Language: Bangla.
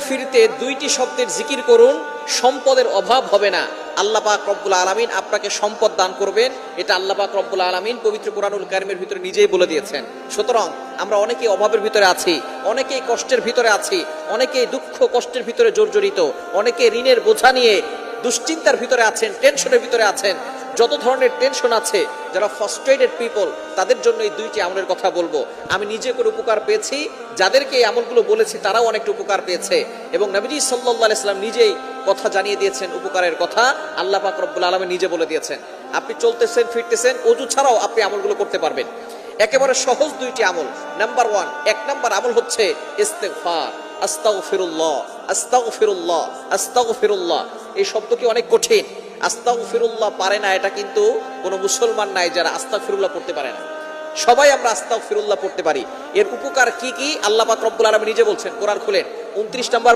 ফিরতে দুইটি শব্দের জিকির করুন, সম্পদের অভাব হবে না। আল্লাহ পাক রব্বুল আলামিন আপনাকে সম্পদ দান করবেন, এটা আল্লাহ পাক রব্বুল আলামিন পবিত্র কোরআনুল কারীমের ভিতরে নিজেই বলে দিয়েছেন। সুতরাং আমরা অনেকেই অভাবের ভিতরে আছি, অনেকেই কষ্টের ভিতরে আছি, অনেকেই দুঃখ কষ্টের ভিতরে জর্জরিত, অনেকে ঋণের বোঝা নিয়ে দুশ্চিন্তার ভিতরে আছেন, টেনশনের ভিতরে আছেন। যত ধরনের টেনশন আছে, যারা ফ্রাস্ট্রেটেড পিপল, তাদের জন্য এই দুইটি আমলের কথা বলবো। আমি নিজে করে উপকার পেয়েছি, যাদেরকে এই আমলগুলো বলেছি তারাও অনেকটা উপকার পেয়েছে, এবং নবীজি সাল্লাল্লাহু আলাইহি সাল্লাম নিজেই কথা জানিয়ে দিয়েছেন উপকারের কথা। আল্লাহ পাক রব্বুল আলামিন নিজে বলে দিয়েছেন। আপনি চলতেছেন ফিরতেছেন, ওযু ছাড়াও আপনি আমলগুলো করতে পারবেন। একেবারে সহজ দুইটি আমল। নাম্বার 1, 1 নাম্বার আমল হচ্ছে ইস্তিগফার। আস্তাগফিরুল্লাহ, আস্তাগফিরুল্লাহ, আস্তাগফিরুল্লাহ। এই শব্দ কি অনেক কঠিন। আস্তাগফিরুল্লাহ পারে না এটা কিন্তু কোনো মুসলমান নাই যারা আস্তাগফিরুল্লাহ পড়তে পারে না। সবাই আমরা আস্তাগফিরুল্লাহ পড়তে পারি। এর উপকার কি কি আল্লাহ পাক রব্বুল আলামিন নিজে বলছেন। কোরআন খুলেন 29 নম্বর